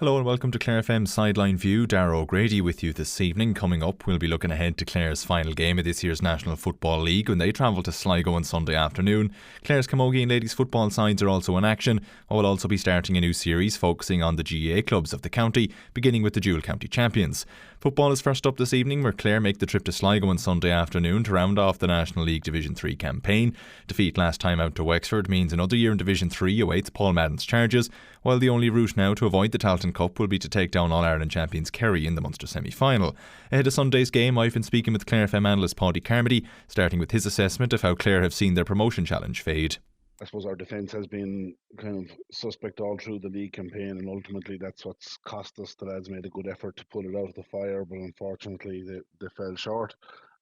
Hello and welcome to Clare FM's Sideline View. Darragh O'Grady with you this evening. Coming up, we'll be looking ahead to Clare's final game of this year's National Football League when they travel to Sligo on Sunday afternoon. Clare's camogie and ladies football sides are also in action. I will also be starting a new series focusing on the GAA clubs of the county, beginning with the dual county champions. Football is first up this evening, where Clare make the trip to Sligo on Sunday afternoon to round off the National League Division 3 campaign. Defeat last time out to Wexford means another year in Division 3 awaits Paul Madden's Charges, while the only route now to avoid the Tailteann Cup will be to take down All-Ireland champions Kerry in the Munster semi-final. Ahead of Sunday's game, I've been speaking with Clare FM analyst Paddy Carmody, starting with his assessment of how Clare have seen their promotion challenge fade. I suppose our defence has been kind of suspect all through the league campaign, and ultimately that's what's cost us. The lads made a good effort to pull it out of the fire, but unfortunately they fell short.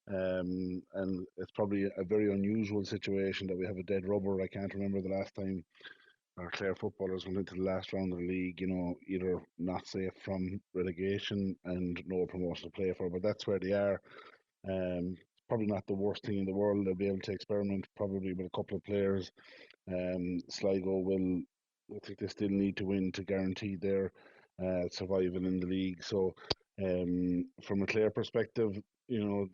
And it's probably a very unusual situation that we have a dead rubber. I can't remember the last time our Clare footballers went into the last round of the league, either not safe from relegation and no promotion to play for, but that's where they are. Probably not the worst thing in the world. They'll be able to experiment probably with a couple of players. Sligo will, I think they still need to win to guarantee their survival in the league. So, from a Clare perspective, you know,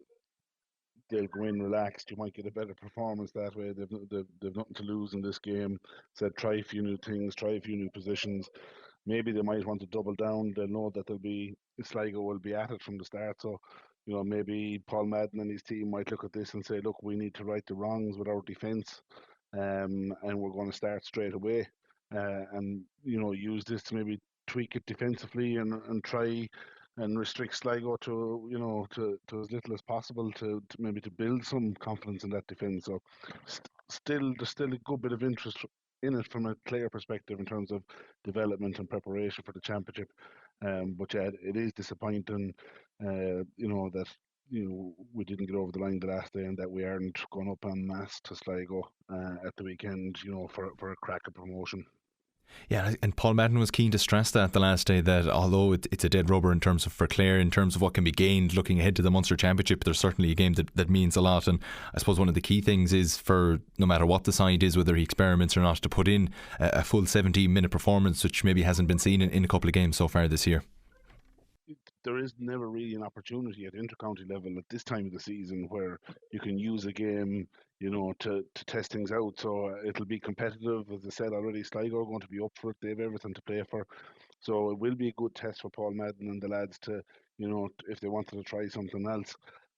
they'll go in relaxed. You might get a better performance that way. They've nothing to lose in this game. Said try a few new things, try a few new positions. Maybe they might want to double down. They'll know that Sligo will be at it from the start. So, maybe Paul Madden and his team might look at this and say, look, we need to right the wrongs with our defence, and we're going to start straight away, and use this to maybe tweak it defensively and try and restrict Sligo to to as little as possible to maybe to build some confidence in that defence. So there's still a good bit of interest in it from a Clare perspective in terms of development and preparation for the championship. But yeah, it is disappointing, that we didn't get over the line the last day and that we aren't going up en masse to Sligo at the weekend, for a crack of promotion. Yeah, and Paul Madden was keen to stress that the last day, that although it's a dead rubber in terms of for Clare, in terms of what can be gained looking ahead to the Munster Championship, there's certainly a game that means a lot. And I suppose one of the key things is, for no matter what the side is, whether he experiments or not, to put in a full 17-minute performance, which maybe hasn't been seen in a couple of games so far this year. There is never really an opportunity at intercounty level at this time of the season where you can use a game, to test things out. So it'll be competitive. As I said already, Sligo are going to be up for it. They have everything to play for. So it will be a good test for Paul Madden and the lads to, if they wanted to try something else,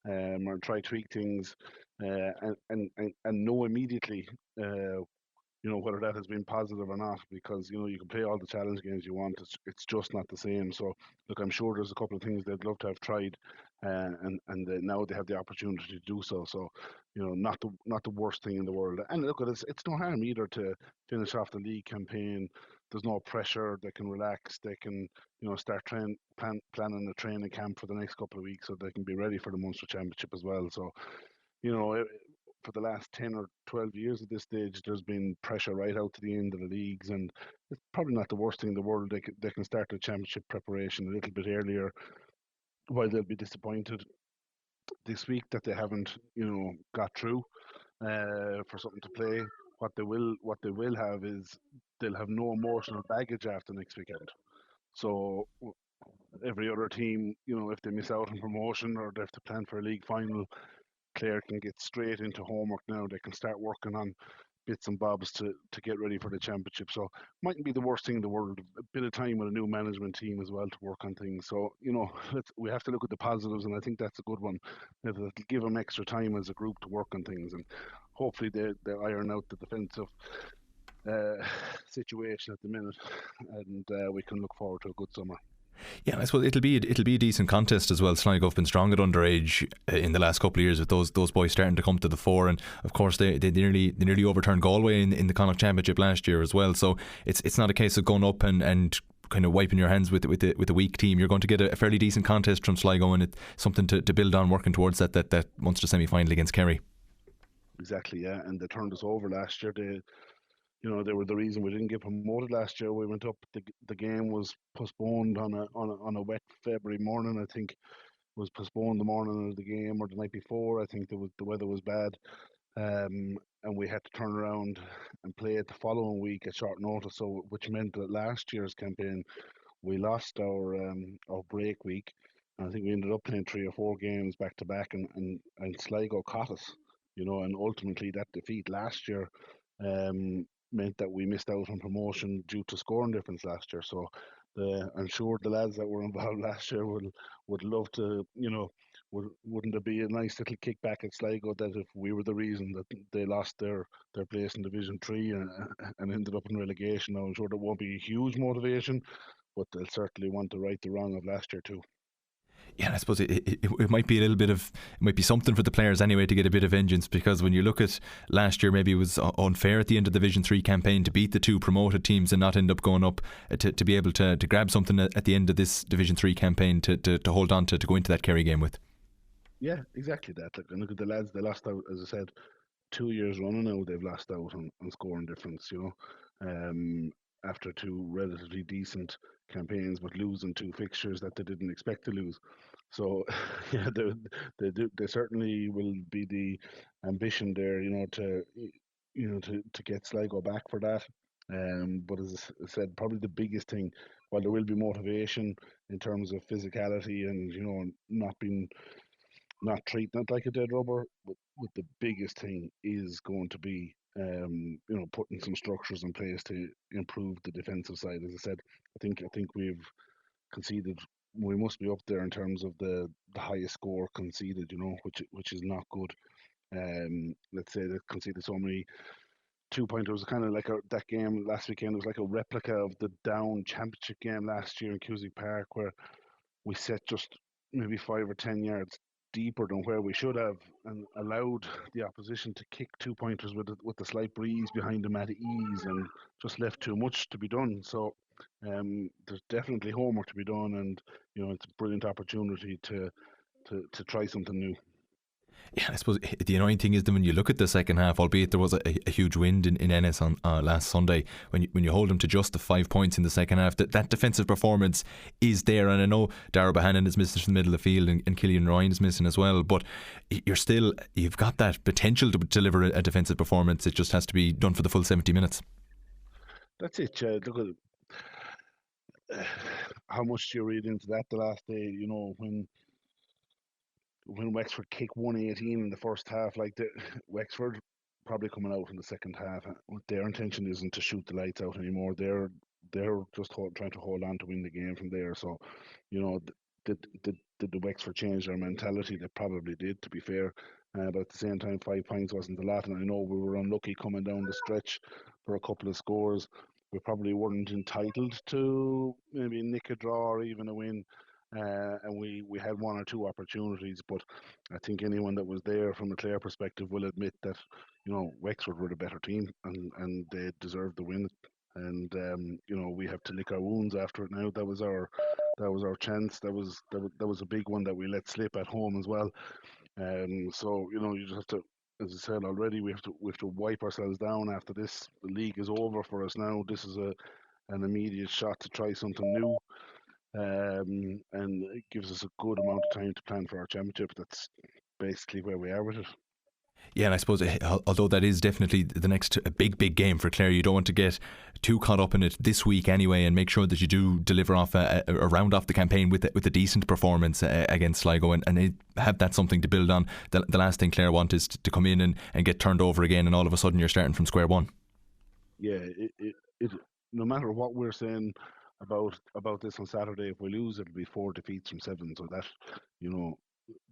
or try tweak things, and know immediately, whether that has been positive or not, because you can play all the challenge games you want. It's just not the same. So look, I'm sure there's a couple of things they'd love to have tried, and now they have the opportunity to do so. So not the worst thing in the world. And look, it's no harm either to finish off the league campaign. There's no pressure. They can relax. They can start planning a training camp for the next couple of weeks so they can be ready for the Munster Championship as well. So you know, eh, for the last 10 or 12 years at this stage, there's been pressure right out to the end of the leagues, and it's probably not the worst thing in the world. They can start the championship preparation a little bit earlier, while they'll be disappointed this week that they haven't, got through for something to play. What they will have is they'll have no emotional baggage after next weekend. So every other team, if they miss out on promotion or they have to plan for a league final, Clare can get straight into homework now. They can start working on bits and bobs to get ready for the championship. So mightn't be the worst thing in the world. A bit of time with a new management team as well to work on things. So we have to look at the positives, and I think that's a good one. It'll give them extra time as a group to work on things, and hopefully they iron out the defensive uh, situation at the minute, and we can look forward to a good summer. Yeah, I suppose it'll be a decent contest as well. Sligo have been strong at underage in the last couple of years, with those boys starting to come to the fore, and of course they nearly overturned Galway in the Connacht Championship last year as well. So it's not a case of going up and kind of wiping your hands with a weak team. You're going to get a fairly decent contest from Sligo, and it's something to build on, working towards that Munster semi final against Kerry. Exactly, yeah. And they turned us over last year. They were the reason we didn't get promoted last year. We went up. The game was postponed on a wet February morning. I think was postponed the morning of the game or the night before. I think the weather was bad, and we had to turn around and play it the following week at short notice. So which meant that last year's campaign we lost our break week, and I think we ended up playing 3 or 4 games back to back, and Sligo caught us, and ultimately that defeat last year meant that we missed out on promotion due to scoring difference last year. So I'm sure the lads that were involved last year would love to, wouldn't it be a nice little kickback at Sligo that if we were the reason that they lost their place in Division 3 and ended up in relegation? Now, I'm sure there won't be a huge motivation, but they'll certainly want to right the wrong of last year too. Yeah, I suppose it might be a little bit of, it might be something for the players anyway to get a bit of vengeance, because when you look at last year, maybe it was unfair at the end of the Division 3 campaign to beat the two promoted teams and not end up going up, to be able to grab something at the end of this Division 3 campaign to hold on to go into that Kerry game with. Yeah, exactly that. Like, and look at the lads, they lost out, as I said, 2 years running now, they've lost out on scoring difference, after two relatively decent campaigns, but losing two fixtures that they didn't expect to lose. So, yeah, they certainly will be the ambition there, to get Sligo back for that. But as I said, probably the biggest thing, while there will be motivation in terms of physicality and not treating it like a dead rubber. But the biggest thing is going to be, putting some structures in place to improve the defensive side. As I said, I think we've conceded. We must be up there in terms of the highest score conceded, which is not good. Let's say they conceded so many 2 pointers. It was kind of like that game last weekend. It was like a replica of the Down Championship game last year in Cusack Park, where we set just maybe 5 or 10 yards deeper than where we should have, and allowed the opposition to kick 2 pointers with the slight breeze behind them at ease, and just left too much to be done. So there's definitely homework to be done, and it's a brilliant opportunity to try something new. Yeah, I suppose the annoying thing is that when you look at the second half, albeit there was a huge wind in Ennis on last Sunday, when you hold them to just the 5 points in the second half, that defensive performance is there. And I know Darragh Bohannon is missing from the middle of the field, and Killian Ryan is missing as well, but you've got that potential to deliver a defensive performance. It just has to be done for the full 70 minutes. That's it, Chad. Look at how much do you read into that the last day, when Wexford kick 118 in the first half, like Wexford probably coming out in the second half. Their intention isn't to shoot the lights out anymore. They're just trying to hold on to win the game from there. So, did the Wexford change their mentality? They probably did, to be fair. But at the same time, 5 points wasn't a lot, and I know we were unlucky coming down the stretch for a couple of scores. We probably weren't entitled to maybe nick a draw or even a win. And we had one or two opportunities, but I think anyone that was there from a Clare perspective will admit that Wexford were the better team, and they deserved the win. And we have to lick our wounds after it now. That was our chance. That was a big one that we let slip at home as well. So you just have to, as I said already, we have to wipe ourselves down after this. The league is over for us now. This is an immediate shot to try something new, and it gives us a good amount of time to plan for our championship. That's basically where we are with it. Yeah, and I suppose although that is definitely the next big game for Clare, you don't want to get too caught up in it this week anyway, and make sure that you do deliver off a round off the campaign with a decent performance against Sligo, and have that something to build on. The last thing Clare want is to come in and get turned over again, and all of a sudden you're starting from square one. Yeah, it no matter what we're saying about this on Saturday, if we lose, it'll be 4 defeats from 7. So that you know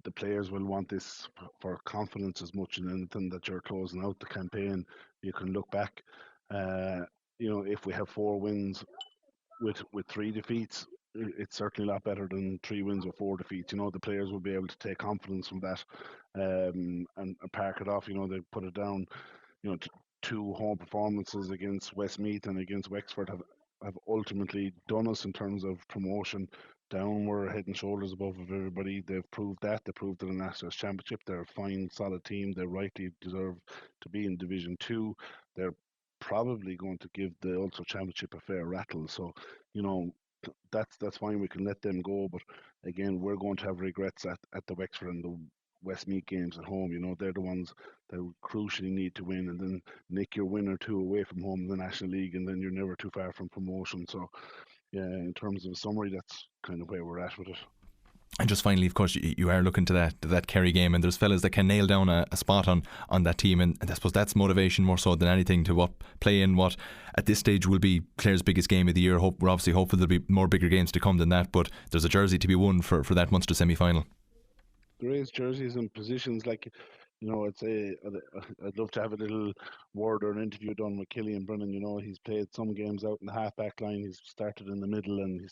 the players will want this for confidence as much as anything, that you're closing out the campaign. You can look back, uh, if we have 4 wins with 3 defeats, it's certainly a lot better than 3 wins with 4 defeats. The players will be able to take confidence from that, and park it off. They put it down. Two home performances against Westmeath and against Wexford have ultimately done us in terms of promotion. Down, we're head and shoulders above of everybody. They've proved that. They proved it in the National Championship. They're a fine, solid team. They rightly deserve to be in Division 2. They're probably going to give the Ulster Championship a fair rattle. So, you know, that's fine. We can let them go. But again, we're going to have regrets at the Wexford and the Westmeath games at home. They're the ones that we crucially need to win, and then nick your win or two away from home in the National League, and then you're never too far from promotion. So yeah, in terms of a summary, that's kind of where we're at with it. And just finally, of course, you are looking to that Kerry game, and there's fellas that can nail down a spot on that team, and I suppose that's motivation more so than anything to play in what at this stage will be Clare's biggest game of the year. We're obviously hopeful there'll be more bigger games to come than that, but there's a jersey to be won for that Munster semi-final. There is jerseys and positions like, I'd love to have a little word or an interview done with Killian Brennan. He's played some games out in the half back line. He's started in the middle, and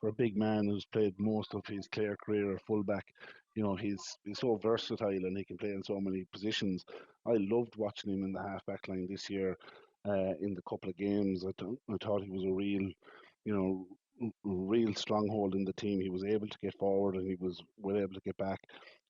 for a big man who's played most of his Clare career at fullback. He's so versatile and he can play in so many positions. I loved watching him in the half back line this year. In the couple of games, I thought he was a you know, real stronghold in the team. He was able to get forward and he was well able to get back.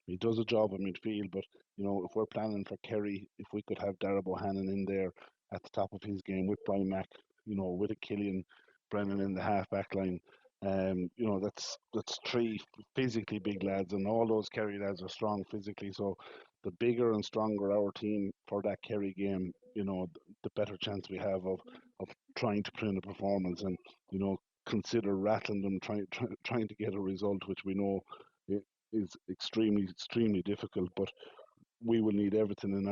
He does a job in midfield, but if we're planning for Kerry, if we could have Darragh Bohannon in there at the top of his game with Brian Mack, with a Killian Brennan in the half back line, that's three physically big lads, and all those Kerry lads are strong physically. So the bigger and stronger our team for that Kerry game, the better chance we have of trying to put in a performance and consider rattling them, trying to get a result, which we know is extremely difficult. But we will need everything on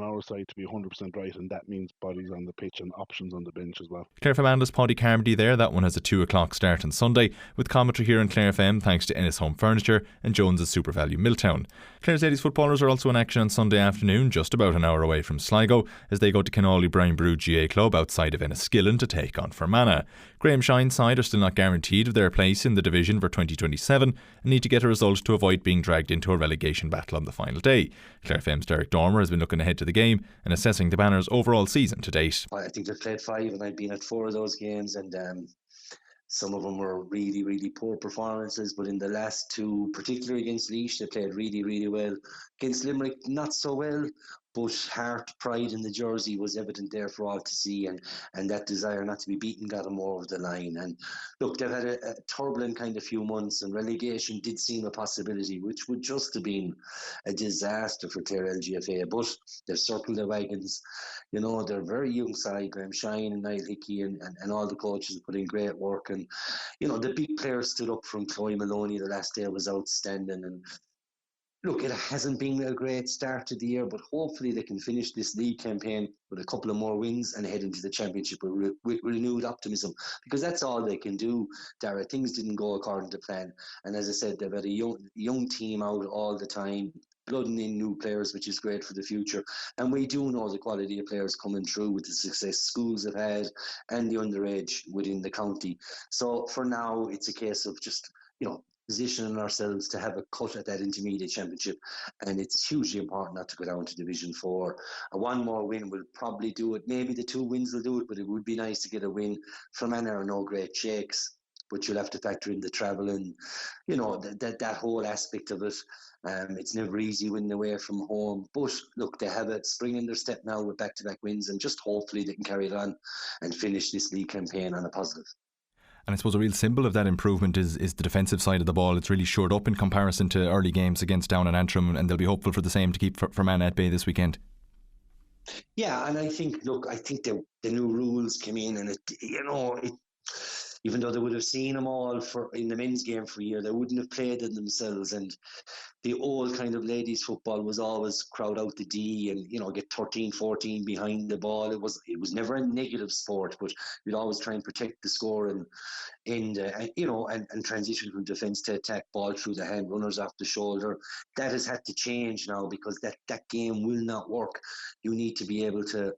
our side to be 100% right, and that means bodies on the pitch and options on the bench as well. Clare FM Anda's Paddy Carmody there. That one has a 2 o'clock start on Sunday, with commentary here on Clare FM thanks to Ennis Home Furniture and Jones's SuperValue Milltown. Clare's ladies footballers are also in action on Sunday afternoon, just about an hour away from Sligo, as they go to Canolly Brian Brew GA Club outside of Enniskillen to take on Fermanagh. Graham Shine's side are still not guaranteed of their place in the division for 2027 and need to get a result to avoid being dragged into a relegation battle on the final day. Clare FM's Derek Dormer has been looking ahead to the game and assessing the Banner's overall season to date. I think they've played 5 and I've been at 4 of those games, and some of them were really, really poor performances, but in the last 2, particularly against Laois, they played really, really well. Against Limerick, not so well, but heart, pride in the jersey was evident there for all to see, and that desire not to be beaten got them over the line. And look, they've had a turbulent kind of few months, and relegation did seem a possibility, which would just have been a disaster for Clare LGFA, but they've circled their wagons. They're a very young side. Graham Shine and Niall Hickey and all the coaches have put in great work, and the big players stood up from Chloe Maloney the last day was outstanding. And look, it hasn't been a great start to the year, but hopefully they can finish this league campaign with a couple of more wins and head into the championship with renewed optimism, because that's all they can do. Dara, things didn't go according to plan, and as I said, they've had a young team out all the time, blooding in new players, which is great for the future. And we do know the quality of players coming through with the success schools have had and the underage within the county. So for now, it's a case of just positioning ourselves to have a cut at that intermediate championship, and it's hugely important not to go down to Division 4. One more win will probably do it. Maybe the 2 wins will do it, but it would be nice to get a win. Fermanagh are no great shakes, but you'll have to factor in the travel and that whole aspect of it. It's never easy winning away from home, but look, they have a spring in their step now with back-to-back wins, and just hopefully they can carry it on and finish this league campaign on a positive. And I suppose a real symbol of that improvement is the defensive side of the ball. It's really shored up in comparison to early games against Down and Antrim, and they'll be hopeful for the same to keep Fermanagh at bay this weekend. Yeah, and I think the new rules came in, and even though they would have seen them all in the men's game for a year, they wouldn't have played it themselves. And the old kind of ladies football was always crowd out the D and get 13, 14 behind the ball. It was never a negative sport, but you'd always try and protect the score and transition from defence to attack, ball through the hand, runners off the shoulder. That has had to change now, because that game will not work. You need to be able to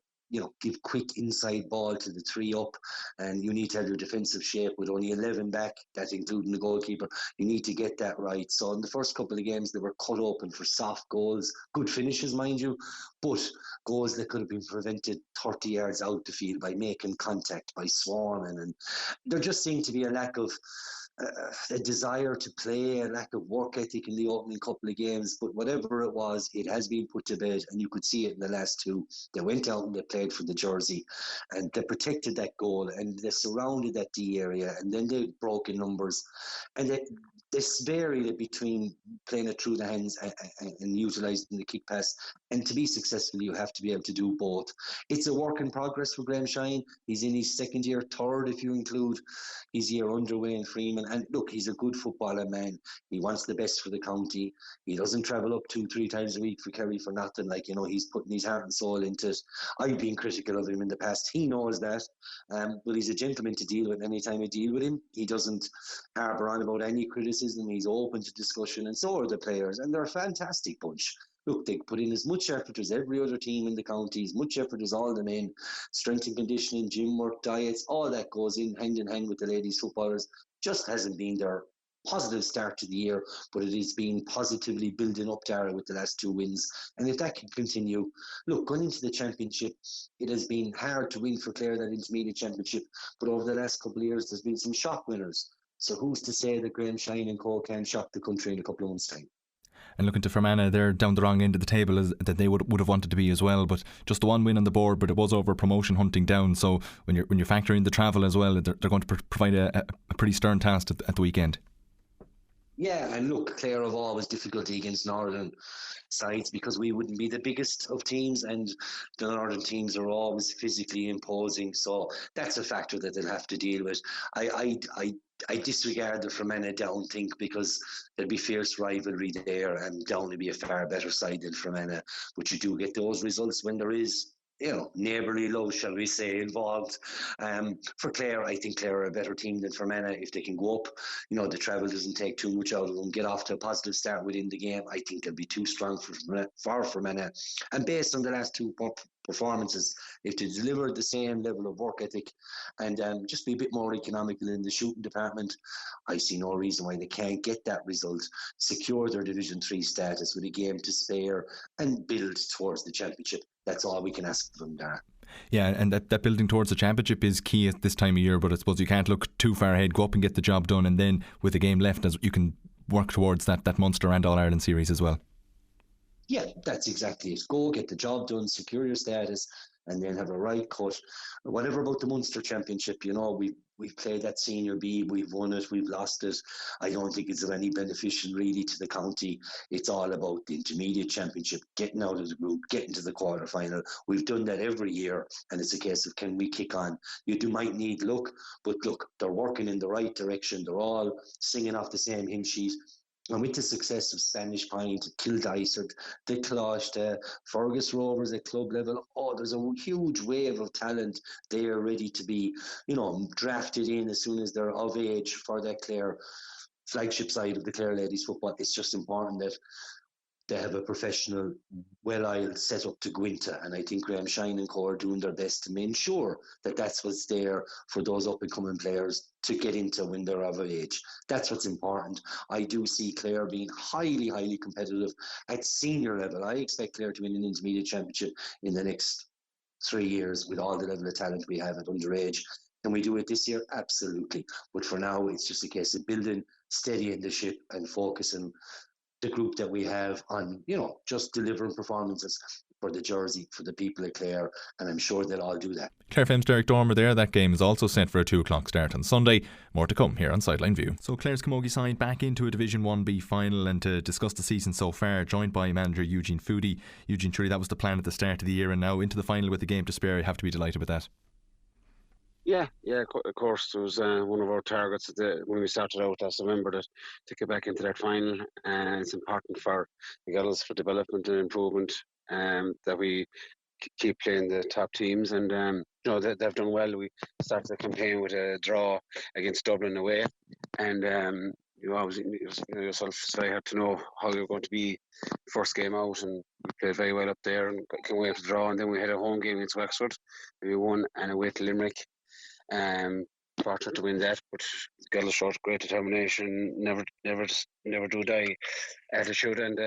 give quick inside ball to the 3 up, and you need to have your defensive shape with only 11 back, that's including the goalkeeper. You need to get that right. So in the first couple of games, they were cut open for soft goals, good finishes, mind you, but goals that could have been prevented 30 yards out the field by making contact, by swarming. And there just seemed to be a lack of a desire to play, a lack of work ethic in the opening couple of games. But whatever it was, it has been put to bed, and you could see it in the last 2. They went out and they played for the jersey, and they protected that goal, and they surrounded that D area, and then they broke in numbers, and this varied between playing it through the hands and utilising the kick pass. And to be successful, you have to be able to do both. It's a work in progress for Graham Shine. He's in his second year, third if you include his year underway in Freeman. And look, he's a good footballer, man. He wants the best for the county. He doesn't travel up 2-3 times a week for Kerry for nothing. Like, he's putting his heart and soul into it. I've been critical of him in the past. He knows that. But he's a gentleman to deal with. Any time I deal with him, he doesn't harbour on about any criticism. He's open to discussion, and so are the players, and they're a fantastic bunch. Look, they put in as much effort as every other team in the county, as much effort as all the men. Strength and conditioning, gym work, diets, all that goes in hand with the ladies footballers. Just hasn't been their positive start to the year, but it is been positively building up, Dara, with the last 2 wins. And if that can continue, look, going into the championship, it has been hard to win for Clare, that intermediate championship, but over the last couple of years, there's been some shock winners. So who's to say that Graham Shine and Co can shock the country in a couple of months' time? And looking to Fermanagh, they're down the wrong end of the table that they would have wanted to be as well. But just the 1 win on the board, but it was over promotion hunting down. So when you factor in the travel as well, they're going to provide a pretty stern task at the weekend. Yeah, and look, Clare have always difficulty against Northern sides because we wouldn't be the biggest of teams, and the Northern teams are always physically imposing. So that's a factor that they'll have to deal with. I disregard the Fermanagh Down think because there'll be fierce rivalry there, and Down will be a far better side than Fermanagh. But you do get those results when there is, neighbourly love, shall we say, involved. For Clare, I think Clare are a better team than Fermanagh. If they can go up, the travel doesn't take too much out of them, get off to a positive start within the game, I think they'll be too strong for Fermanagh. And based on the last 2 performances, if they deliver the same level of work ethic and just be a bit more economical in the shooting department, I see no reason why they can't get that result, secure their Division 3 status with a game to spare and build towards the championship. That's all we can ask of them, Dara. Yeah, and that building towards the championship is key at this time of year, but I suppose you can't look too far ahead. Go up and get the job done, and then with the game left, as you can work towards that Munster and All-Ireland series as well. Yeah, that's exactly it. Go get the job done, secure your status, and then have a right cut. Whatever about the Munster Championship, we've played that Senior B, we've won it, we've lost it. I don't think it's of any beneficial really to the county. It's all about the Intermediate Championship, getting out of the group, getting to the quarter-final. We've done that every year, and it's a case of can we kick on? You might need luck, but look, they're working in the right direction. They're all singing off the same hymn sheet. And with the success of Spanish Pint, Kildysert, the Closh, the Fergus Rovers at club level, there's a huge wave of talent there ready to be, drafted in as soon as they're of age for that Clare flagship side of the Clare ladies football. It's just important that they have a professional, well-oiled setup to go into, and I think Graham Shine and Co are doing their best to make sure that that's what's there for those up-and-coming players to get into when they're of age. That's what's important. I do see Clare being highly, highly competitive at senior level. I expect Clare to win an intermediate championship in the next 3 years with all the level of talent we have at underage. Can we do it this year? Absolutely. But for now, it's just a case of building, steadying the ship and focusing the group that we have on, just delivering performances for the jersey, for the people at Clare, and I'm sure they'll all do that. Clare FM's Derek Dormer there. That game is also set for a 2 o'clock start on Sunday. More to come here on Sideline View. So Clare's camogie side back into a Division 1B final, and to discuss the season so far, joined by manager Eugene Foodie. Eugene, surely that was the plan at the start of the year, and now into the final with the game to spare. You have to be delighted with that. Yeah, of course. It was one of our targets when we started out last November to get back into that final. And it's important for the girls for development and improvement that we keep playing the top teams. And they've done well. We started the campaign with a draw against Dublin away, and obviously yourself, so I had to know how you're going to be first game out, and we played very well up there and came away with the draw. And then we had a home game against Wexford, we won, and away to Limerick. Fortunate to win that, but girls showed great determination, never do die attitude, and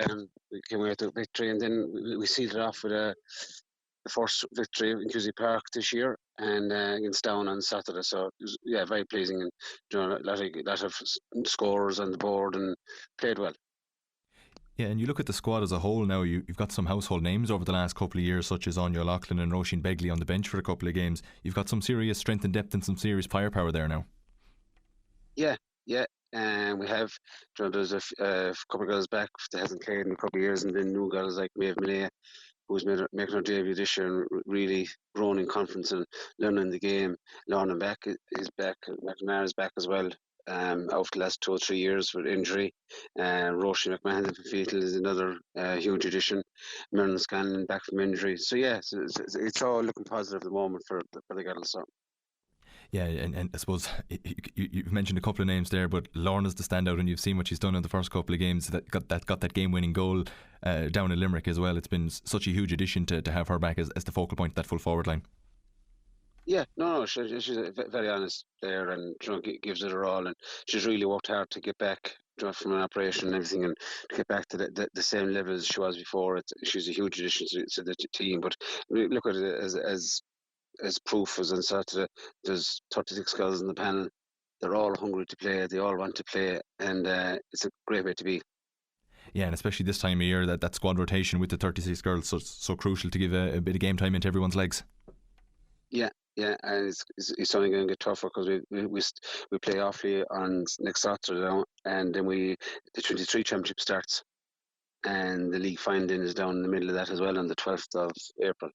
we came away with the victory. And then we sealed it off with the first victory in Cusie Park this year, and against Down on Saturday. So it was, very pleasing, and a lot of scores on the board, and played well. Yeah, and you look at the squad as a whole now, you've got some household names over the last couple of years, such as Anya Loughlin and Roisin Begley on the bench for a couple of games. You've got some serious strength and depth and some serious firepower there now. Yeah. And we have, there's a couple of girls back that hasn't played in a couple of years, and then new girls like Maeve Malaya, who's making her debut this year and really growing in confidence and learning the game. Lorna back is back. McNamara is back as well. Out the last 2 or 3 years with injury. Roisin McMahon from Fetal is another huge addition. Merlin Scanlon back from injury. So yeah, it's all looking positive at the moment for the girls. So. Yeah, and I suppose you've mentioned a couple of names there, but Lorna's the standout, and you've seen what she's done in the first couple of games. That got that game-winning goal down in Limerick as well. It's been such a huge addition to have her back as the focal point of that full forward line. Yeah, no, she's very honest there, and gives it her all, and she's really worked hard to get back from an operation and everything, and to get back to the same level as she was before. She's a huge addition to the team, but look at it as proof as on Saturday. There's 36 girls in the panel. They're all hungry to play. They all want to play, and it's a great way to be. Yeah, and especially this time of year, that squad rotation with the 36 girls, so crucial to give a bit of game time into everyone's legs. Yeah, and it's only going to get tougher because we play Offaly on next Saturday now, and then the 23 championship starts, and the league final is down in the middle of that as well on the 12th of April.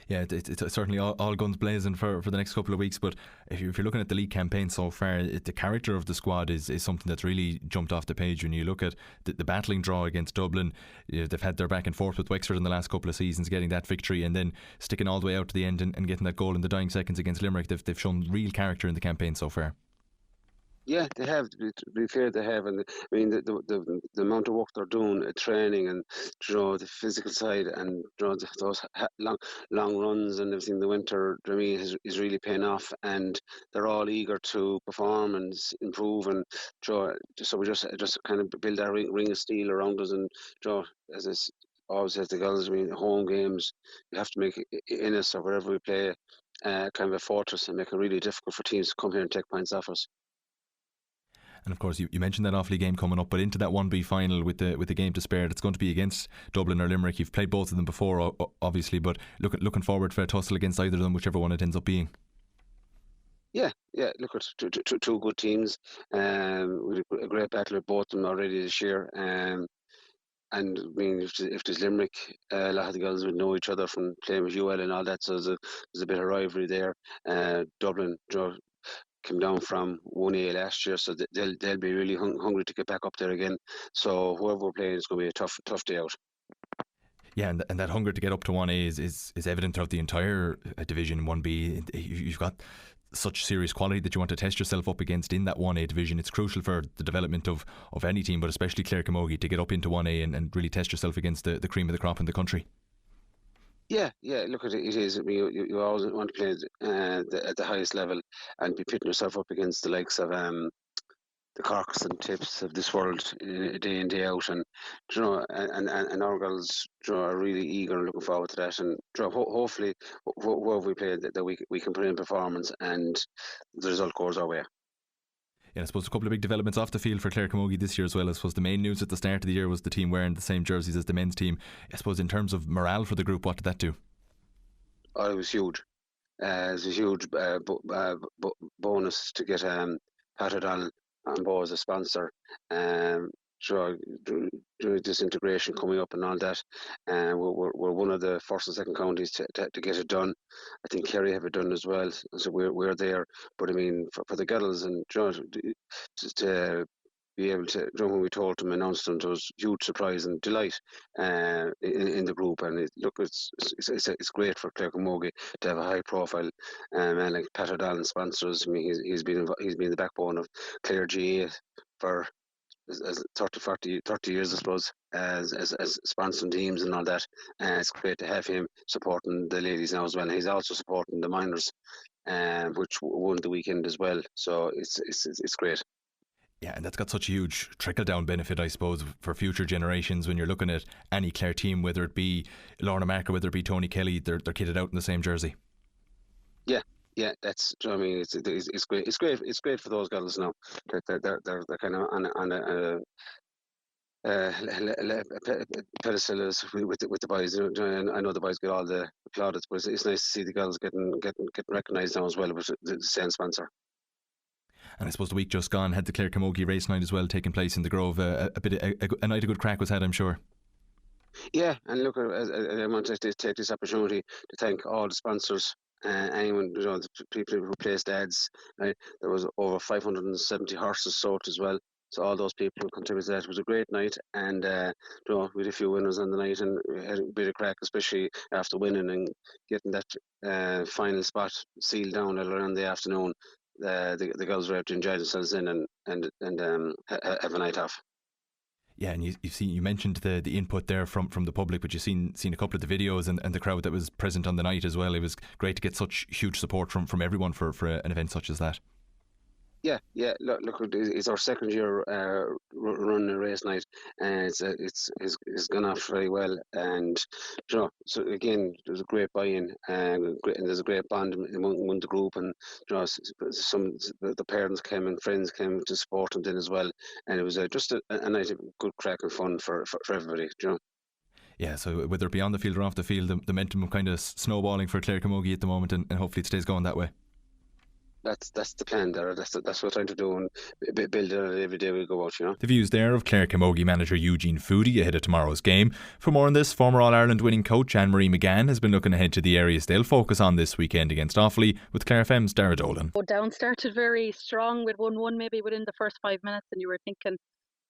Yeah, it's certainly all guns blazing for the next couple of weeks. But if you're looking at the league campaign so far, the character of the squad is something that's really jumped off the page. When you look at the battling draw against Dublin, they've had their back and forth with Wexford in the last couple of seasons, getting that victory and then sticking all the way out to the end and getting that goal in the dying seconds against Limerick. They've shown real character in the campaign so far. Yeah, they have. To be fair, they have, and I mean the amount of work they're doing at training, and the physical side, and those long runs and everything in the winter. I mean, is really paying off, and they're all eager to perform and improve, and so we just kind of build that ring of steel around us, and as is always says the girls. I mean, home games you have to make in us or wherever we play, kind of a fortress, and make it really difficult for teams to come here and take points off us. And of course, you mentioned that Offaly game coming up, but into that 1B final with the game to spare, it's going to be against Dublin or Limerick. You've played both of them before, obviously, but looking forward for a tussle against either of them, whichever one it ends up being. Yeah. Look at two good teams. With a great battle with both of them already this year. And I mean, if there's Limerick, a lot of the girls would know each other from playing with UL and all that, so there's a bit of rivalry there. Dublin came down from 1A last year, so they'll be really hungry to get back up there again. So whoever we're playing is going to be a tough day out. Yeah, and that hunger to get up to 1A is evident throughout the entire division. 1B, you've got such serious quality that you want to test yourself up against in that 1A division. It's crucial for the development of any team, but especially Clare camogie, to get up into 1A and really test yourself against the cream of the crop in the country. Yeah. Look at it. It is. I mean, you always want to play at the highest level and be pitting yourself up against the likes of the Corks and Tips of this world day in day out, and and our girls are really eager and looking forward to that. And hopefully, whoever we play, that we can put in performance and the result goes our way. Yeah, I suppose a couple of big developments off the field for Clare camogie this year as well. I suppose the main news at the start of the year was the team wearing the same jerseys as the men's team. I suppose in terms of morale for the group, what did that do? Oh, it was huge. It was a huge bonus to get Pat O'Donnell on board as a sponsor. Sure, this integration coming up and all that, and we're one of the first and second counties to get it done. I think Kerry have it done as well, so we're there. But I mean, for the girls and to be able to, when we told them, announced them, there was huge surprise and delight in the group. And it's great for Clare camogie to have a high profile man like Pat O'Donnell sponsors. I mean, he's been the backbone of Clare GA for as 30 years, I suppose, as sponsoring teams and all that. It's great to have him supporting the ladies now as well. And he's also supporting the minors, which won the weekend as well. So it's great. Yeah, and that's got such a huge trickle-down benefit, I suppose, for future generations. When you're looking at any Clare team, whether it be Lorna Marker, whether it be Tony Kelly, they're kitted out in the same jersey. Yeah, that's. I mean, it's great. It's great. It's great for those girls now. They're kind of on a pedestal with the boys. I know the boys get all the plaudits, but it's nice to see the girls getting recognised now as well with the same sponsor. And I suppose the week just gone had the Clare camogie race night as well taking place in the Grove. A night of good crack was had, I'm sure. Yeah, and look, I want to take this opportunity to thank all the sponsors, anyone, the people who placed ads. Right? There was over 570 horses sold as well. So all those people who contributed to that. It was a great night, and we had a few winners on the night, and we had a bit of crack, especially after winning and getting that final spot sealed down later on in the afternoon. The girls were able to enjoy themselves in and have a night off. Yeah, and you mentioned the input there from the public, but you've seen a couple of the videos and the crowd that was present on the night as well. It was great to get such huge support from everyone for an event such as that. Yeah. Look, it's our second year running a race night, and it's gone off very well. And so again, there's a great buy-in, and there's a great bond among the group. And some the parents came and friends came to support them then as well. And it was just a night of good crack and fun for everybody. Yeah, so whether it be on the field or off the field, the momentum kind of snowballing for Clare camogie at the moment, and hopefully it stays going that way. That's the plan there. That's what we're trying to do, and build it every day we go out. The views there of Clare camogie manager Eugene Foodie ahead of tomorrow's game. For more on this, former All-Ireland winning coach Anne-Marie McGann has been looking ahead to the areas they'll focus on this weekend against Offaly with Clare FM's Dara Dolan. Down started very strong with 1-1 maybe within the first 5 minutes, and you were thinking,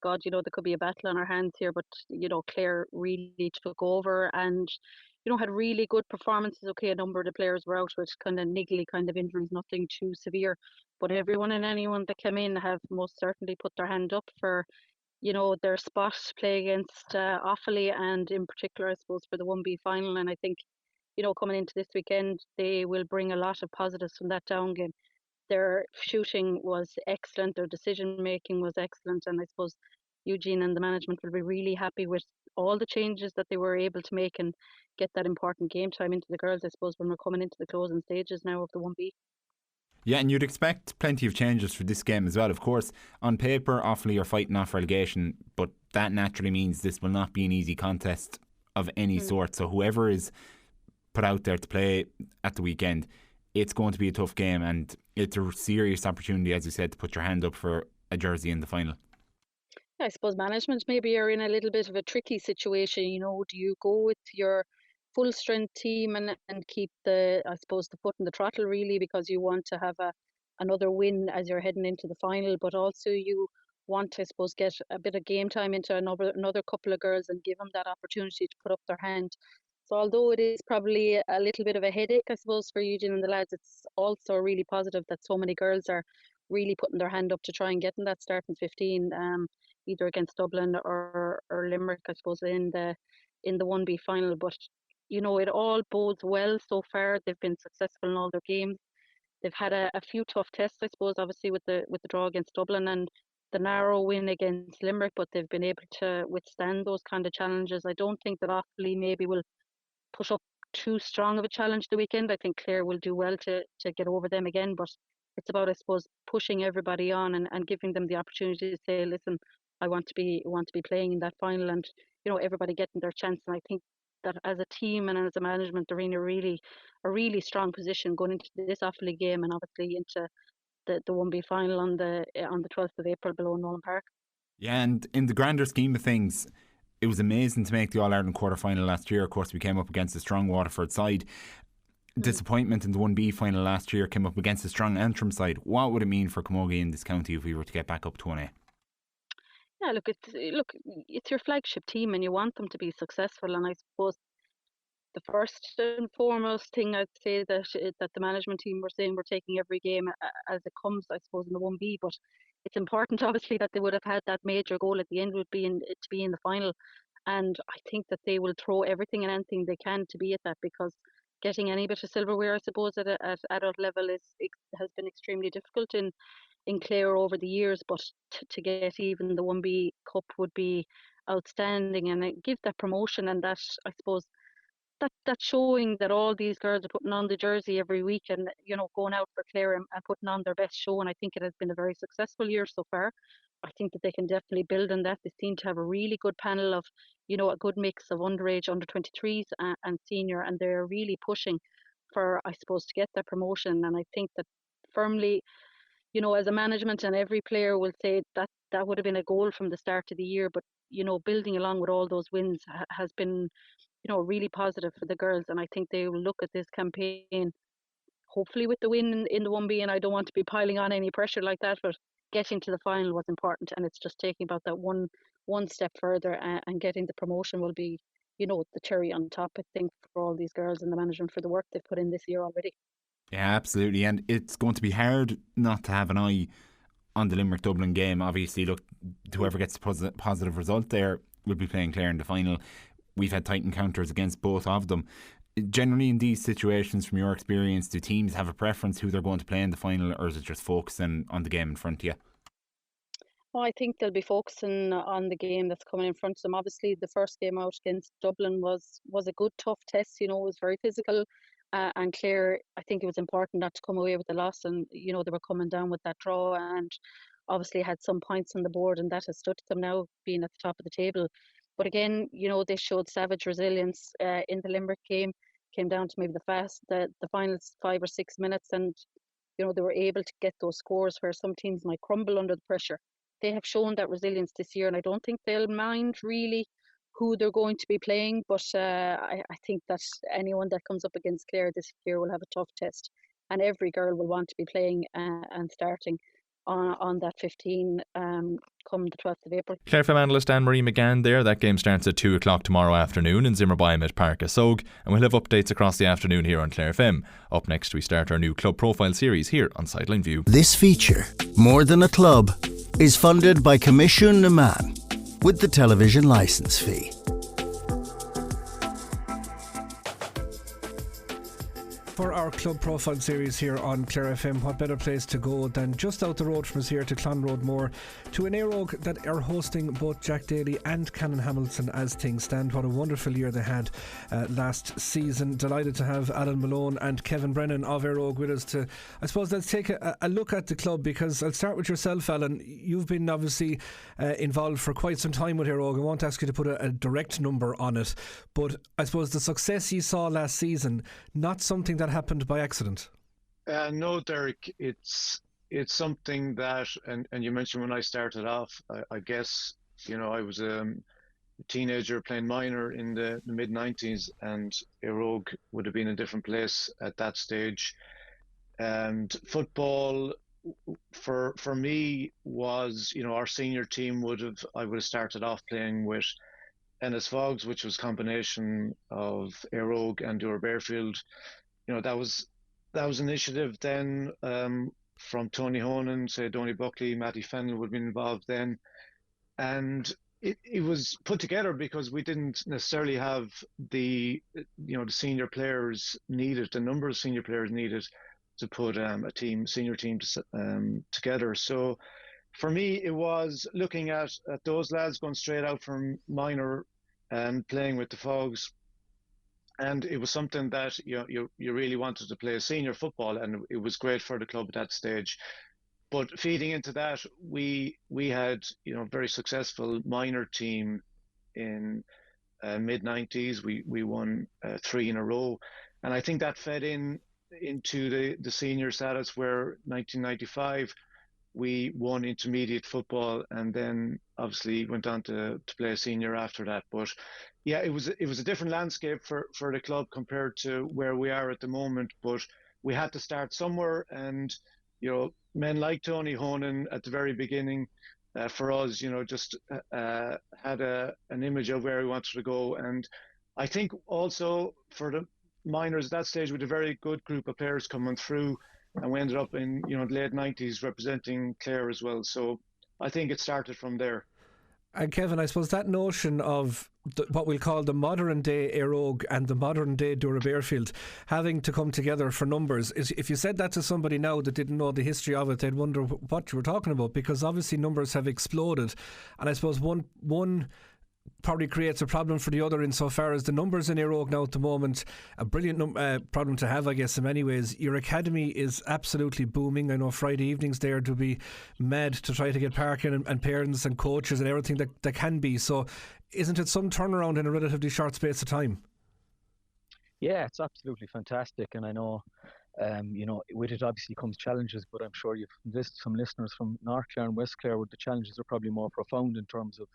God, there could be a battle on our hands here, but Clare really took over and had really good performances. Okay, a number of the players were out with kind of niggly kind of injuries, nothing too severe, but everyone and anyone that came in have most certainly put their hand up for their spot play against Offaly, and in particular I suppose for the 1B final. And I think coming into this weekend they will bring a lot of positives from that down game. Their shooting was excellent, their decision making was excellent, and I suppose Eugene and the management will be really happy with all the changes that they were able to make and get that important game time into the girls, I suppose, when we're coming into the closing stages now of the 1B. Yeah, and you'd expect plenty of changes for this game as well. Of course, on paper, Offaly are fighting off relegation, but that naturally means this will not be an easy contest of any sort. So whoever is put out there to play at the weekend, it's going to be a tough game, and it's a serious opportunity, as you said, to put your hand up for a jersey in the final. I suppose management maybe are in a little bit of a tricky situation. Do you go with your full strength team and keep the foot in the throttle really, because you want to have another win as you're heading into the final, but also you want to, I suppose, get a bit of game time into another couple of girls and give them that opportunity to put up their hand. So although it is probably a little bit of a headache, I suppose, for Eugene and the lads, it's also really positive that so many girls are really putting their hand up to try and get in that starting 15, either against Dublin or Limerick, I suppose, in the 1B final. But it all bodes well so far. They've been successful in all their games. They've had a few tough tests, I suppose, obviously with the draw against Dublin and the narrow win against Limerick, but they've been able to withstand those kind of challenges. I don't think that Offaly maybe will push up too strong of a challenge the weekend. I think Clare will do well to get over them again, but it's about, I suppose, pushing everybody on and giving them the opportunity to say, listen, I want to be playing in that final, and everybody getting their chance. And I think that as a team and as a management, they're in a really strong position going into this Offaly game and obviously into the 1B final on the 12th of April below Nolan Park. Yeah, and in the grander scheme of things, it was amazing to make the All-Ireland quarter-final last year. Of course, we came up against a strong Waterford side. Disappointment in the 1B final last year, came up against a strong Antrim side. What would it mean for camogie in this county if we were to get back up to 1A? Yeah, it's your flagship team and you want them to be successful. And I suppose the first and foremost thing I'd say that the management team were saying, we're taking every game as it comes, I suppose, in the 1B. But it's important, obviously, that they would have had that major goal at the end would be to be in the final. And I think that they will throw everything and anything they can to be at that, because getting any bit of silverware, I suppose, at adult level has been extremely difficult in Clare over the years. But to get even the 1B Cup would be outstanding, and it give that promotion and that, I suppose, that's showing that all these girls are putting on the jersey every week and going out for Clare and putting on their best show. And I think it has been a very successful year so far. I think that they can definitely build on that. They seem to have a really good panel of a good mix of underage, under 23s and senior, and they're really pushing for, I suppose, to get that promotion. And I think that firmly as a management and every player will say that would have been a goal from the start of the year. But, building along with all those wins has been, really positive for the girls. And I think they will look at this campaign, hopefully with the win in the 1B. And I don't want to be piling on any pressure like that, but getting to the final was important. And it's just taking about that one step further, and getting the promotion will be, the cherry on top, I think, for all these girls and the management for the work they've put in this year already. Yeah, absolutely. And it's going to be hard not to have an eye on the Limerick Dublin game. Obviously, look, whoever gets a positive result there will be playing Clare in the final. We've had tight encounters against both of them. Generally, in these situations, from your experience, do teams have a preference who they're going to play in the final, or is it just focusing on the game in front of you? Well, I think they'll be focusing on the game that's coming in front of them. Obviously, the first game out against Dublin was a good, tough test. It was very physical. And Clare, I think it was important not to come away with the loss. And, they were coming down with that draw and obviously had some points on the board, and that has stood them now, being at the top of the table. But again, they showed savage resilience in the Limerick game. Came down to maybe the final 5 or 6 minutes, and, they were able to get those scores where some teams might crumble under the pressure. They have shown that resilience this year, and I don't think they'll mind really who they're going to be playing. But I think that anyone that comes up against Clare this year will have a tough test, and every girl will want to be playing and starting on that 15 come the 12th of April. Clare FM analyst Anne-Marie McGann there. That game starts at 2 o'clock tomorrow afternoon in Zimmerbeim at Parc Asog, and we'll have updates across the afternoon here on Clare FM. Up next, we start our new club profile series here on Sideline View. This feature, More Than a Club, is funded by Commission Naman with the television licence fee. For our club profile series here on Clare FM, what better place to go than just out the road from us here to Clonroadmore, to an Éireog that are hosting both Jack Daly and Canon Hamilton as things stand. What a wonderful year they had last season. Delighted to have Alan Malone and Kevin Brennan of Éireog with us to, I suppose, let's take a look at the club, because I'll start with yourself, Alan. You've been obviously involved for quite some time with Éireog. I won't ask you to put a direct number on it, but I suppose the success you saw last season, not something that happened by accident. No, Derek, it's something that, and you mentioned when I started off, I guess, I was a teenager playing minor in the mid-90s, and Éireog would have been a different place at that stage. And football, for me, was, our senior team I would have started off playing with Ennis Fogs, which was a combination of Éireog and Dura Bearfield. That was an initiative then from Tony Honan, say Donny Buckley, Matty Fennell would have been involved then. And it was put together because we didn't necessarily have the senior players needed, the number of senior players needed to put a senior team together. So for me, it was looking at those lads going straight out from minor and playing with the Fogs. And it was something that you really wanted to play senior football, and it was great for the club at that stage. But feeding into that, we had very successful minor team in mid-90s. We won 3 in a row, and I think that fed into the senior status, where 1995 we won intermediate football, and then obviously went on to play senior after that. But yeah, it was a different landscape for the club compared to where we are at the moment. But we had to start somewhere, and men like Tony Honan at the very beginning, for us, just had an image of where we wanted to go. And I think also for the minors at that stage, with a very good group of players coming through, and we ended up in the late 90s representing Clare as well. So I think it started from there. And Kevin, I suppose that notion of what we'll call the modern day Éireog and the modern day Dura Bearfield having to come together for numbers, is, if you said that to somebody now that didn't know the history of it, they'd wonder what you were talking about, because obviously numbers have exploded. And I suppose one probably creates a problem for the other, insofar as the numbers in Éireog now at the moment, a brilliant problem to have, I guess, in many ways. Your academy is absolutely booming. I know Friday evenings there to be mad to try to get parking and parents and coaches and everything that can be. So isn't it some turnaround in a relatively short space of time? Yeah, it's absolutely fantastic. And I know With it obviously comes challenges, but I'm sure you've listened some listeners from North Clare and West Clare where the challenges are probably more profound in terms of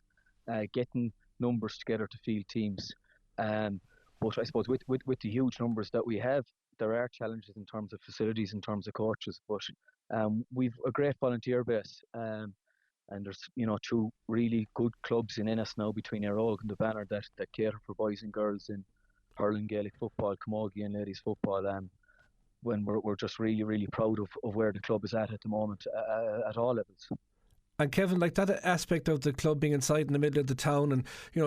getting numbers together to field teams. But I suppose with the huge numbers that we have, there are challenges in terms of facilities, in terms of coaches. But we've a great volunteer base, and there's two really good clubs in Ennis now between Airog and the Banner that cater for boys and girls in hurling, Gaelic football, camogie, and ladies football. When we're just really, really proud of where the club is at the moment at all levels. And Kevin, like that aspect of the club being inside in the middle of the town and,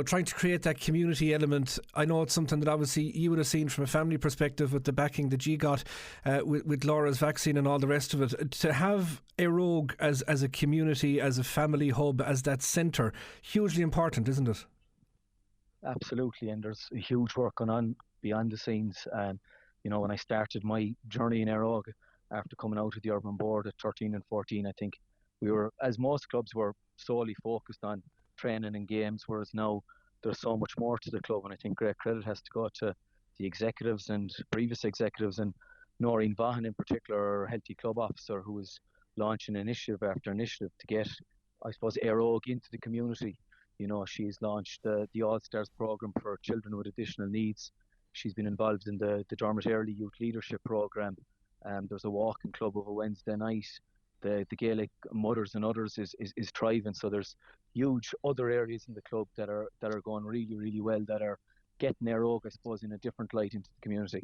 trying to create that community element, I know it's something that obviously you would have seen from a family perspective with the backing that G got with Laura's vaccine and all the rest of it. To have Airog as a community, as a family hub, as that centre, hugely important, isn't it? Absolutely, and there's a huge work going on beyond the scenes. When I started my journey in Airog after coming out of the urban board at 13 and 14, I think we were, as most clubs were, solely focused on training and games, whereas now there's so much more to the club, and I think great credit has to go to the executives and previous executives, and Noreen Vaughan in particular, our healthy club officer, who is launching initiative after initiative to get, I suppose, Airog into the community. She's launched the All Stars programme for children with additional needs. She's been involved in the Dermot Early Youth Leadership Programme. There's a walking club over Wednesday night. The Gaelic Mothers and Others is thriving. So there's huge other areas in the club that are going really, really well, that are getting Airog, I suppose, in a different light into the community.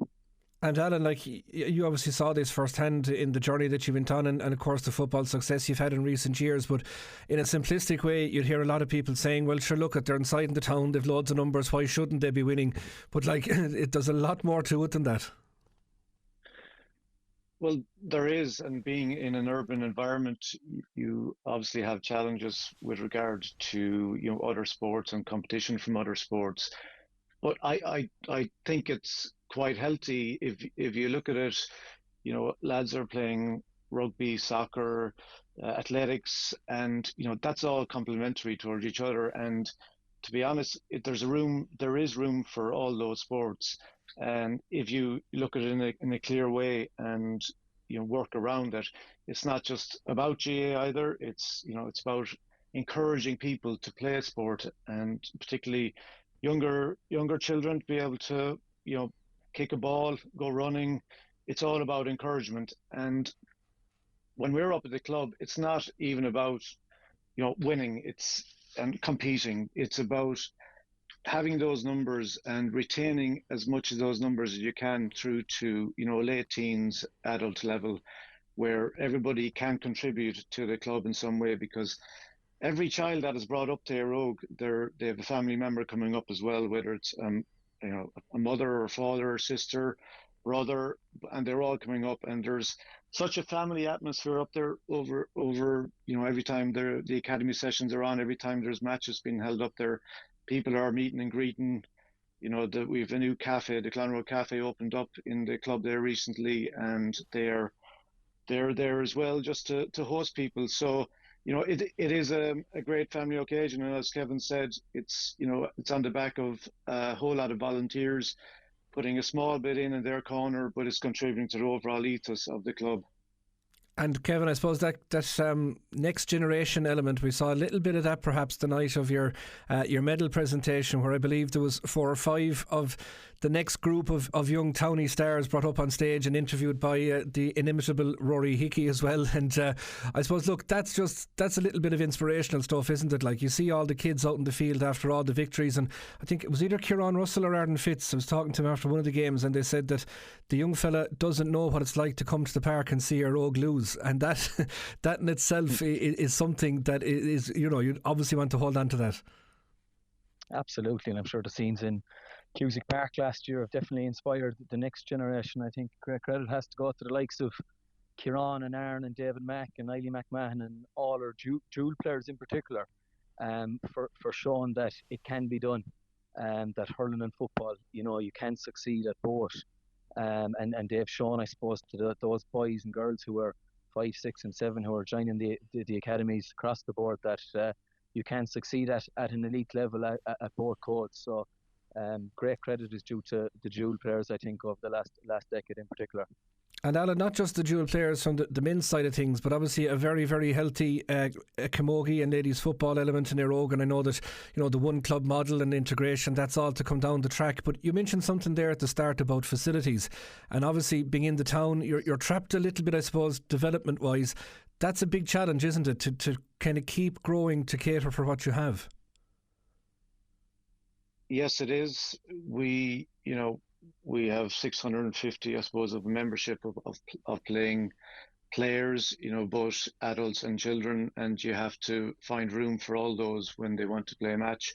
And Alan, like you obviously saw this firsthand in the journey that you went on, and of course the football success you've had in recent years. But in a simplistic way, you'd hear a lot of people saying, "Well, sure, look, they're inside in the town, they've loads of numbers. Why shouldn't they be winning?" But there's a lot more to it than that. Well, there is, and being in an urban environment, you obviously have challenges with regard to other sports and competition from other sports. But I think it's quite healthy if you look at it. Lads are playing rugby, soccer, athletics, and that's all complementary towards each other. And to be honest, there is room for all those sports. And if you look at it in a clear way and work around it, it's not just about GA either. It's about encouraging people to play a sport, and particularly younger children to be able to kick a ball, go running. It's all about encouragement. And when we're up at the club, it's not even about winning and competing. It's about having those numbers and retaining as much of those numbers as you can through to late teens, adult level, where everybody can contribute to the club in some way, because every child that is brought up to Airog, they have a family member coming up as well, whether it's a mother or father or sister, brother, and they're all coming up, and there's such a family atmosphere up there over every time the academy sessions are on, every time there's matches being held up there, people are meeting and greeting. We have a new cafe, the Clan Road Cafe, opened up in the club there recently, and they're there as well just to host people. So it is a great family occasion, and as Kevin said, it's on the back of a whole lot of volunteers putting a small bit in their corner, but it's contributing to the overall ethos of the club. And Kevin, I suppose that next generation element, we saw a little bit of that perhaps the night of your medal presentation, where I believe there was 4 or 5 of the next group of young townie stars brought up on stage and interviewed by the inimitable Rory Hickey as well. And I suppose, look, that's a little bit of inspirational stuff, isn't it? Like, you see all the kids out in the field after all the victories, and I think it was either Kieran Russell or Arden Fitz. I was talking to him after one of the games, and they said that the young fella doesn't know what it's like to come to the park and see Airog lose, and that in itself is something that is, you obviously want to hold on to that. Absolutely, and I'm sure the scenes in Cusick Park last year have definitely inspired the next generation. I think great credit has to go to the likes of Kieran and Aaron and David Mack and Eiley McMahon and all our dual players in particular, for showing that it can be done, that hurling and football, you can succeed at both. And they've shown, I suppose, to those boys and girls who are 5, 6 and 7 who are joining the academies across the board, that you can succeed at an elite level at both codes. So great credit is due to the dual players, I think, of the last decade in particular. And Alan, not just the dual players from the men's side of things, but obviously a very, very healthy camogie and ladies football element in Éire Óg. And I know that, the one club model and integration, that's all to come down the track. But you mentioned something there at the start about facilities. And obviously being in the town, you're trapped a little bit, I suppose, development wise. That's a big challenge, isn't it, to kind of keep growing to cater for what you have? Yes, it is. We have 650, I suppose, of membership of playing players, both adults and children, and you have to find room for all those when they want to play a match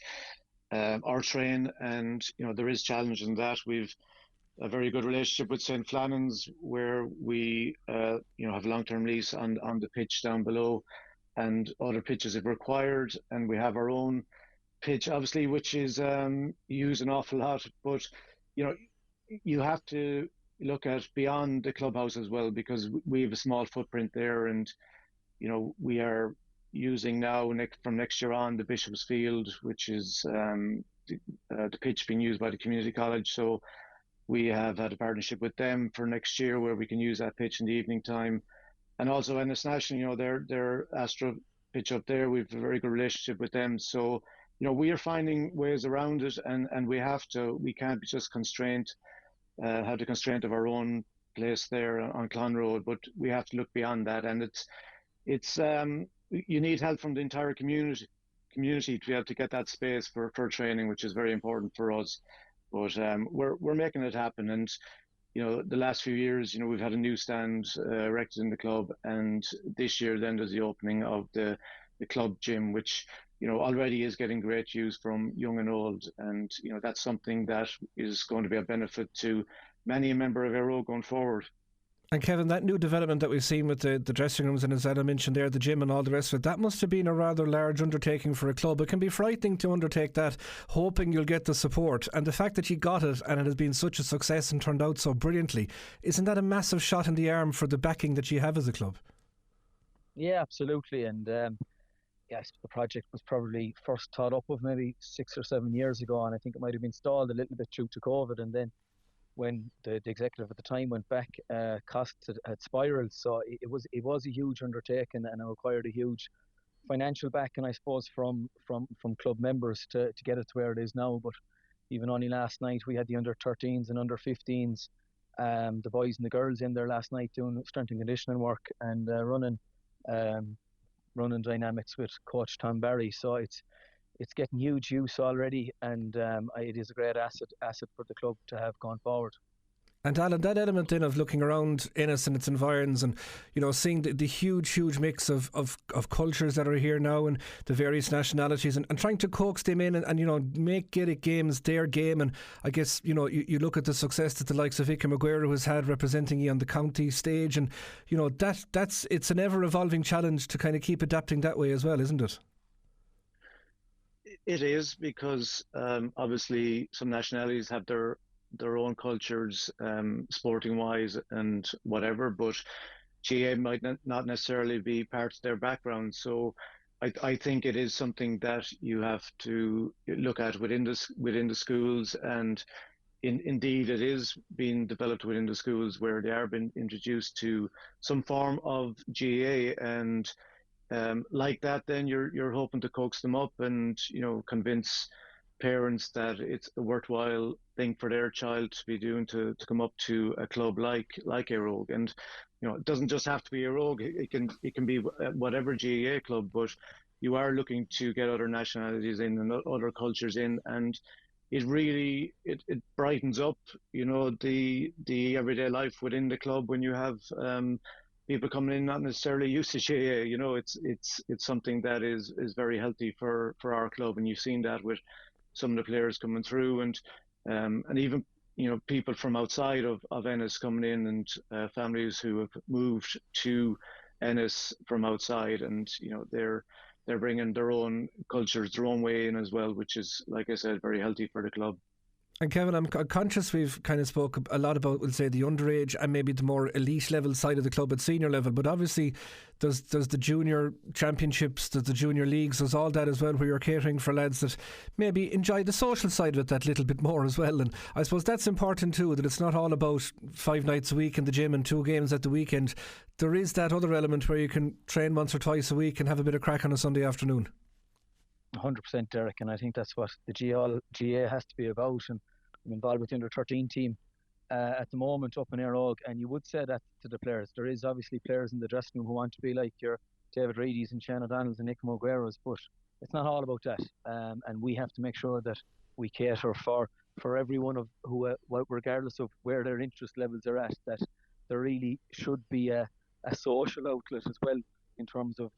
or train. And there is challenge in that. We've a very good relationship with St. Flannan's, where we have a long-term lease on the pitch down below, and other pitches if required. And we have our own pitch, obviously, which is used an awful lot, but you have to look at beyond the clubhouse as well, because we have a small footprint there, and we are using now from next year on the Bishop's Field, which is the pitch being used by the community college. So we have had a partnership with them for next year where we can use that pitch in the evening time. And also Ennis National, their Astro pitch up there, we've a very good relationship with them. So we are finding ways around it, and we can't be just constrained, have the constraint of our own place there on Clon Road, but we have to look beyond that. And it's you need help from the entire community to be able to get that space for training, which is very important for us. But we're making it happen. And the last few years, we've had a new stand erected in the club, and this year then there's the opening of the club gym, which already is getting great use from young and old, and that's something that is going to be a benefit to many a member of Éire Óg going forward. And Kevin, that new development that we've seen with the dressing rooms, and as Adam mentioned there, the gym and all the rest of it, that must have been a rather large undertaking for a club. It can be frightening to undertake that, hoping you'll get the support. And the fact that you got it and it has been such a success and turned out so brilliantly, isn't that a massive shot in the arm for the backing that you have as a club? Yeah, absolutely. And yes, the project was probably first thought up of maybe 6 or 7 years ago, and I think it might have been stalled a little bit due to COVID. And then when the executive at the time went back, costs had spiraled. So it was a huge undertaking, and it required a huge financial backing, I suppose, from club members to get it to where it is now. But even only last night, we had the under 13s and under 15s, the boys and the girls in there last night doing strength and conditioning work and running dynamics with Coach Tom Barry. So it's getting huge use already, and it is a great asset for the club to have gone forward. And Alan, that element then of looking around Ennis and its environs, and seeing the huge mix of cultures that are here now, and the various nationalities, and trying to coax them in and make Gaelic games their game. And I guess you look at the success that the likes of Ike Maguire has had representing you on the county stage, and it's an ever evolving challenge to kind of keep adapting that way as well, isn't it? It is, because obviously some nationalities have their own cultures, sporting wise and whatever, but GA might not necessarily be part of their background. So I think it is something that you have to look at within the schools, and indeed it is being developed within the schools, where they are being introduced to some form of GA, and like that, then you're hoping to coax them up and convince parents that it's a worthwhile thing for their child to be doing, to come up to a club like Éire Óg. And it doesn't just have to be Éire Óg, it can be whatever GAA club, but you are looking to get other nationalities in and other cultures in, and it really it brightens up the everyday life within the club when you have people coming in not necessarily used to GAA. It's something that is very healthy for our club, and you've seen that with some of the players coming through, and even people from outside of Ennis coming in, and families who have moved to Ennis from outside, and they're bringing their own cultures, their own way in as well, which is, like I said, very healthy for the club. And Kevin, I'm conscious we've kind of spoke a lot about, we'll say, the underage and maybe the more elite level side of the club at senior level, but obviously there's the junior championships, there's the junior leagues, there's all that as well, where you're catering for lads that maybe enjoy the social side of it that little bit more as well. And I suppose that's important too, that it's not all about 5 nights a week in the gym and 2 games at the weekend. There is that other element where you can train once or twice a week and have a bit of crack on a Sunday afternoon. 100%, Derek, and I think that's what the GA has to be about. And I'm involved with the under 13 team at the moment up in Airog, and you would say that to the players. There is obviously players in the dressing room who want to be like your David Reedys and Shane O'Donnells and Nick Mogueras, but it's not all about that. And we have to make sure that we cater for everyone of who, regardless of where their interest levels are at, that there really should be a social outlet as well in terms of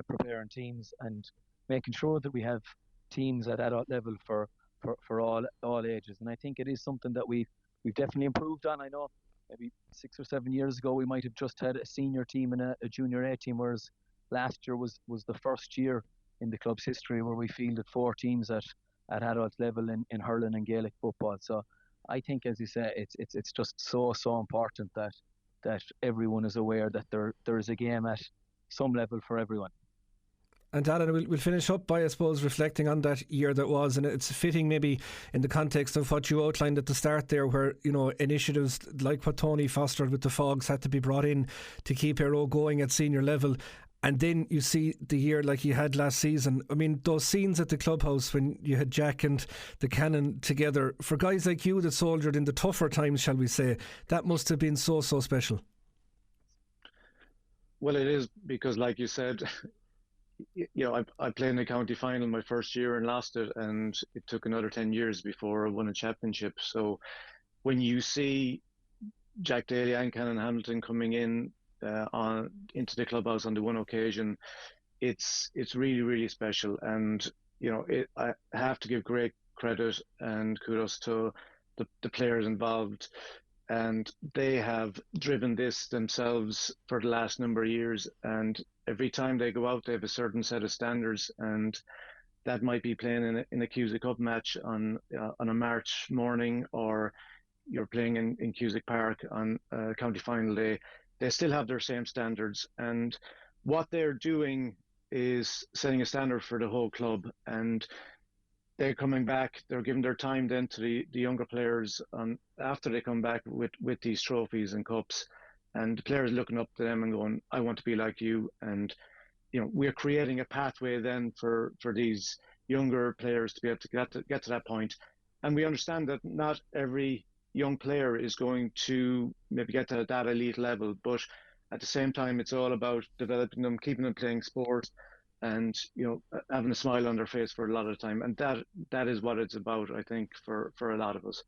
preparing teams and making sure that we have teams at adult level for all ages. And I think it is something that we've definitely improved on. I know maybe 6 or 7 years ago we might have just had a senior team and a junior A team, whereas last year was the first year in the club's history where we fielded 4 teams at adult level in hurling and Gaelic football. So I think, as you say, it's just so important that everyone is aware that there is a game at some level for everyone. And Alan, we'll finish up by, I suppose, reflecting on that year that was, and it's fitting maybe in the context of what you outlined at the start there, where, you know, initiatives like what Tony fostered with the Fogs had to be brought in to keep Aero going at senior level. And then you see the year like you had last season. I mean, those scenes at the clubhouse when you had Jack and the Cannon together, for guys like you that soldiered in the tougher times, shall we say, that must have been so special. Well, it is, because like you said, you know, I played in the county final my first year and lost it, and it took another 10 years before I won a championship. So when you see Jack Daly and Cannon Hamilton coming in into the clubhouse on the one occasion, it's really special. And you know, I have to give great credit and kudos to the players involved, and they have driven this themselves for the last number of years. And every time they go out, they have a certain set of standards, and that might be playing in a Cusack Cup match on a March morning, or you're playing in Cusack Park on county final day. They still have their same standards, and what they're doing is setting a standard for the whole club. And they're coming back, they're giving their time then to the younger players after they come back with these trophies and cups, and the players looking up to them and going, I want to be like you. And you know, we're creating a pathway then for these younger players to be able to get to that point. And we understand that not every young player is going to maybe get to that elite level, but at the same time, it's all about developing them, keeping them playing sport, and you know, having a smile on their face for a lot of the time. And that is what it's about, I think, for a lot of us.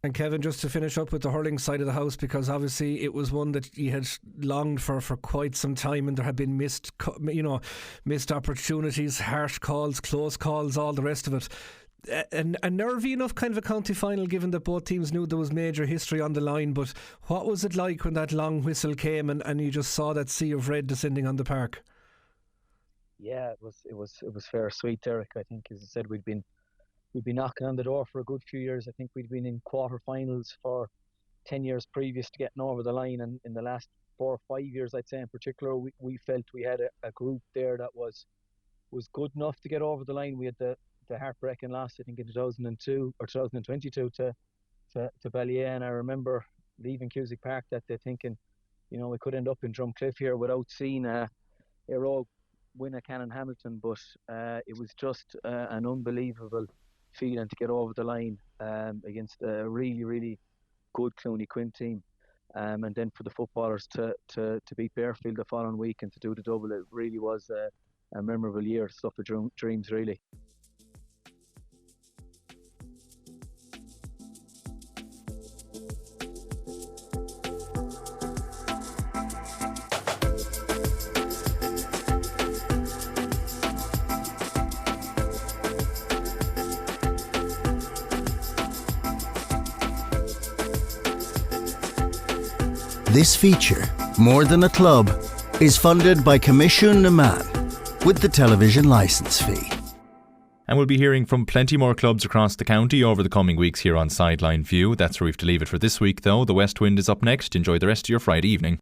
And Kevin, just to finish up with the hurling side of the house, because obviously it was one that you had longed for quite some time, and there had been missed opportunities, harsh calls, close calls, all the rest of it. A nervy enough kind of a county final, given that both teams knew there was major history on the line. But what was it like when that long whistle came and you just saw that sea of red descending on the park? Yeah, it was fair sweet, Derek. I think, as I said, we'd been knocking on the door for a good few years. I think we'd been in quarterfinals for 10 years previous to getting over the line, and in the last 4 or 5 years, I'd say in particular, we felt we had a group there that was good enough to get over the line. We had the heartbreaking loss, I think, in 2002 or 2022 to Ballier, and I remember leaving Cusack Park that day thinking, you know, we could end up in Drumcliff here without seeing Aero win a Cannon Hamilton. But it was just an unbelievable feeling to get over the line against a really good Clooney Quinn team, and then for the footballers to beat Bearfield the following week and to do the double. It really was a memorable year, stuff of dreams, really. This feature, More Than a Club, is funded by Commission na Man with the television licence fee. And we'll be hearing from plenty more clubs across the county over the coming weeks here on Sideline View. That's where we have to leave it for this week though. The West Wind is up next. Enjoy the rest of your Friday evening.